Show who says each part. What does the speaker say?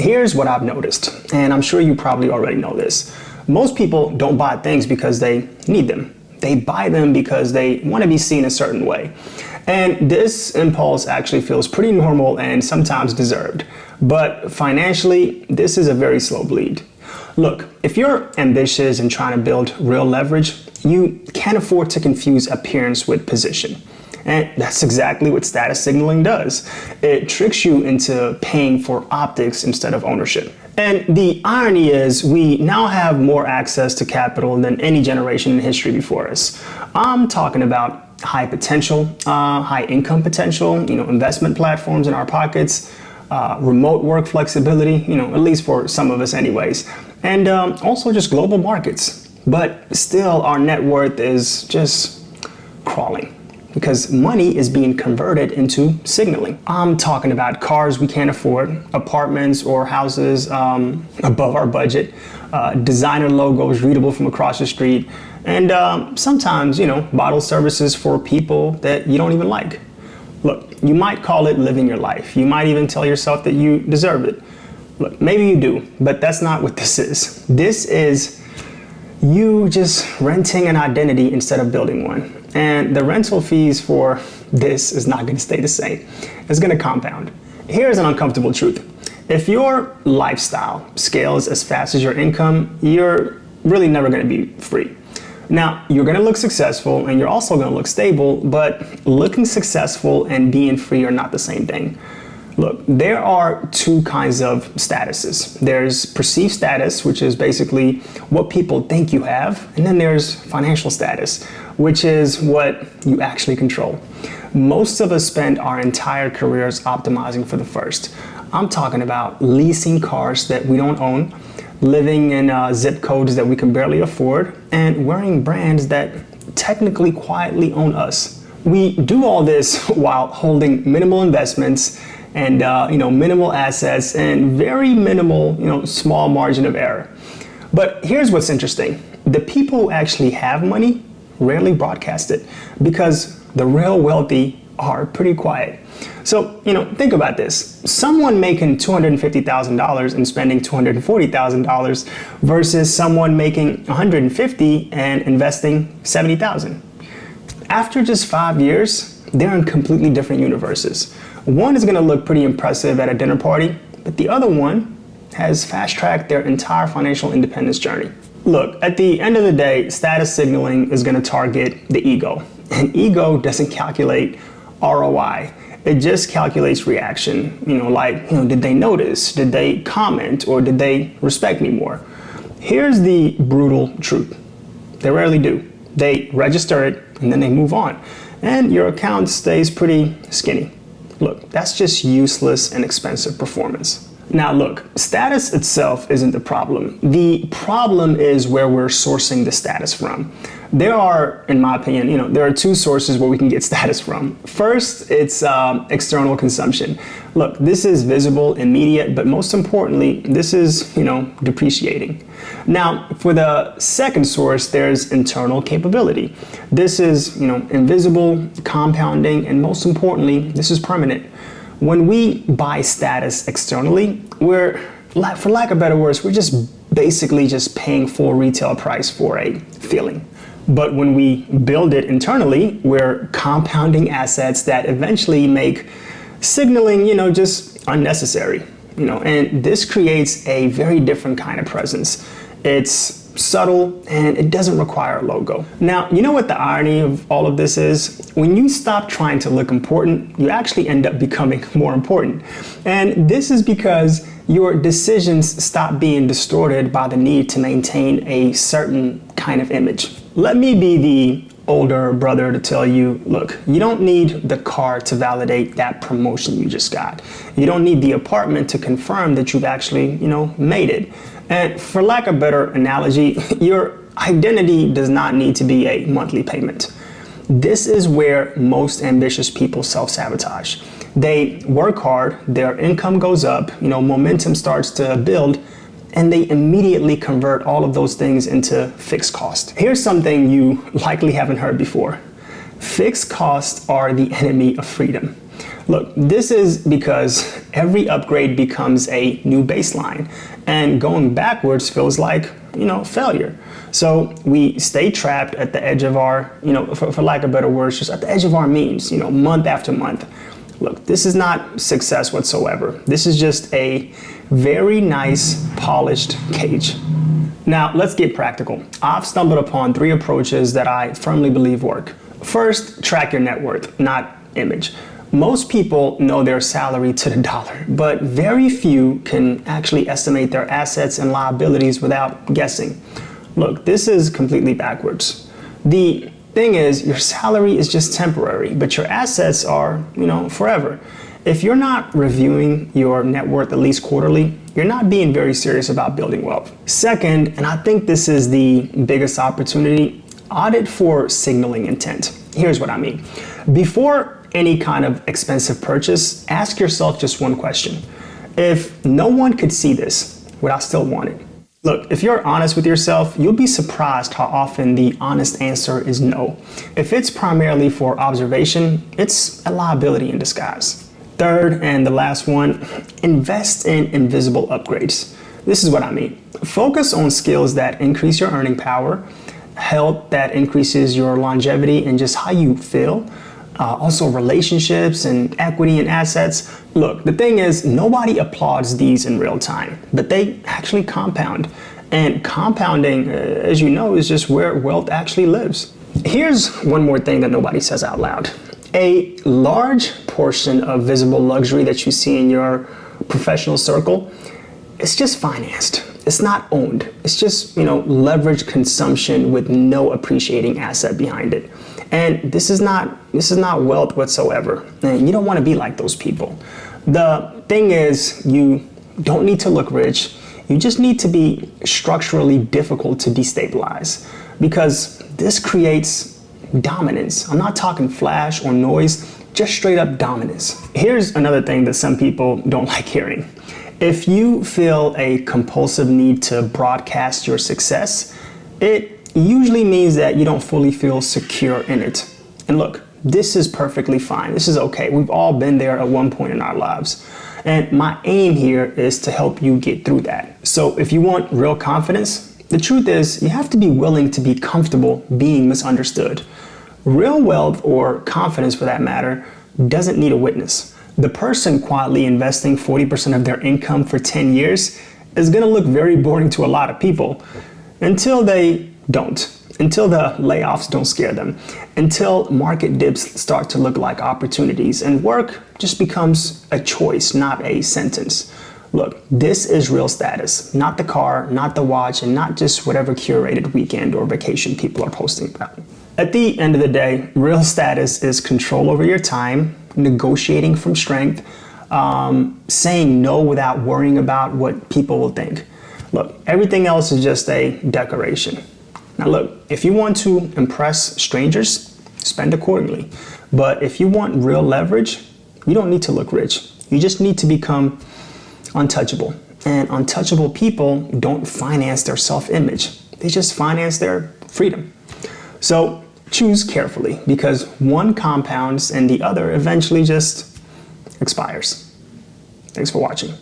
Speaker 1: Here's what I've noticed, and I'm sure you probably already know this. Most people don't buy things because they need them. They buy them because they want to be seen a certain way. And this impulse actually feels pretty normal and sometimes deserved. But financially, this is a very slow bleed. Look, if you're ambitious and trying to build real leverage, you can't afford to confuse appearance with position. And that's exactly what status signaling does. It tricks you into paying for optics instead of ownership. And the irony is we now have more access to capital than any generation in history before us. I'm talking about high potential, high income potential, investment platforms in our pockets, remote work flexibility, at least for some of us anyways, and also just global markets. But still our net worth is just crawling, because money is being converted into signaling. I'm talking about cars we can't afford, apartments or houses above our budget, designer logos readable from across the street, and sometimes, bottle services for people that you don't even like. Look, you might call it living your life. You might even tell yourself that you deserve it. Look, maybe you do, but that's not what this is. This is you just renting an identity instead of building one. And the rental fees for this is not going to stay the same. It's going to compound. Here's an uncomfortable truth. If your lifestyle scales as fast as your income, you're really never going to be free. Now, you're going to look successful and you're also going to look stable, but looking successful and being free are not the same thing. Look, there are two kinds of statuses. There's perceived status, which is basically what people think you have, and then there's financial status, which is what you actually control. Most of us spend our entire careers optimizing for the first. I'm talking about leasing cars that we don't own, living in zip codes that we can barely afford, and wearing brands that technically quietly own us. We do all this while holding minimal investments and minimal assets and very minimal, small margin of error. But here's what's interesting. The people who actually have money rarely broadcast it, because the real wealthy are pretty quiet. So, think about this. Someone making $250,000 and spending $240,000 versus someone making $150,000 and investing $70,000. After just 5 years, they're in completely different universes. One is going to look pretty impressive at a dinner party, but the other one has fast-tracked their entire financial independence journey. Look, at the end of the day, status signaling is going to target the ego. And ego doesn't calculate ROI. It just calculates reaction. Did they notice? Did they comment? Or did they respect me more? Here's the brutal truth. They rarely do. They register it and then they move on. And your account stays pretty skinny. Look, that's just useless and expensive performance. Now look, status itself isn't the problem. The problem is where we're sourcing the status from. There are, in my opinion, there are two sources where we can get status from. First, it's external consumption. Look, this is visible, immediate, but most importantly, this is, depreciating. Now, for the second source, there's internal capability. This is, invisible, compounding, and most importantly, this is permanent. When we buy status externally, for lack of better words, we're just basically just paying full retail price for a feeling. But when we build it internally, we're compounding assets that eventually make signaling, just unnecessary, and this creates a very different kind of presence. It's subtle and it doesn't require a logo. Now, you know what the irony of all of this is? When you stop trying to look important, you actually end up becoming more important. And this is because your decisions stop being distorted by the need to maintain a certain kind of image. Let me be the older brother to tell you, look, you don't need the car to validate that promotion you just got. You don't need the apartment to confirm that you've actually, made it. And for lack of a better analogy, your identity does not need to be a monthly payment. This is where most ambitious people self-sabotage. They work hard, their income goes up, momentum starts to build, and they immediately convert all of those things into fixed cost. Here's something you likely haven't heard before. Fixed costs are the enemy of freedom. Look, this is because Every upgrade becomes a new baseline, and going backwards feels like, failure. So we stay trapped at the edge of our, for lack of better words, just at the edge of our means, month after month. Look, this is not success whatsoever. This is just a very nice, polished cage. Now, let's get practical. I've stumbled upon 3 approaches that I firmly believe work. First, track your net worth, not image. Most people know their salary to the dollar, but very few can actually estimate their assets and liabilities without guessing. Look, this is completely backwards. The thing is, your salary is just temporary, but your assets are, forever. If you're not reviewing your net worth at least quarterly, you're not being very serious about building wealth. Second, and I think this is the biggest opportunity, audit for signaling intent. Here's what I mean. Before any kind of expensive purchase, ask yourself just one question. If no one could see this, would I still want it? Look, if you're honest with yourself, you'll be surprised how often the honest answer is no. If it's primarily for observation, it's a liability in disguise. Third, and the last one, invest in invisible upgrades. This is what I mean. Focus on skills that increase your earning power, health that increases your longevity and just how you feel, also relationships and equity and assets. Look, the thing is, nobody applauds these in real time, but they actually compound. And compounding, as you know, is just where wealth actually lives. Here's one more thing that nobody says out loud. A large portion of visible luxury that you see in your professional circle, it's just financed. It's not owned. It's just, leveraged consumption with no appreciating asset behind it. And this is not wealth whatsoever. And you don't want to be like those people. The thing is, you don't need to look rich. You just need to be structurally difficult to destabilize, because this creates dominance. I'm not talking flash or noise, just straight up dominance. Here's another thing that some people don't like hearing. If you feel a compulsive need to broadcast your success, it usually means that you don't fully feel secure in it. And look, this is perfectly fine. This is okay. We've all been there at one point in our lives. And my aim here is to help you get through that. So if you want real confidence, the truth is you have to be willing to be comfortable being misunderstood. Real wealth, or confidence for that matter, doesn't need a witness. The person quietly investing 40% of their income for 10 years is going to look very boring to a lot of people until they don't. Until the layoffs don't scare them, until market dips start to look like opportunities and work just becomes a choice, not a sentence. Look, this is real status, not the car, not the watch, and not just whatever curated weekend or vacation people are posting about. At the end of the day, real status is control over your time, negotiating from strength, saying no without worrying about what people will think. Look, everything else is just a decoration. Now look, if you want to impress strangers, spend accordingly. But if you want real leverage, you don't need to look rich. You just need to become untouchable. And untouchable people don't finance their self-image. They just finance their freedom. So choose carefully, because one compounds and the other eventually just expires. Thanks for watching.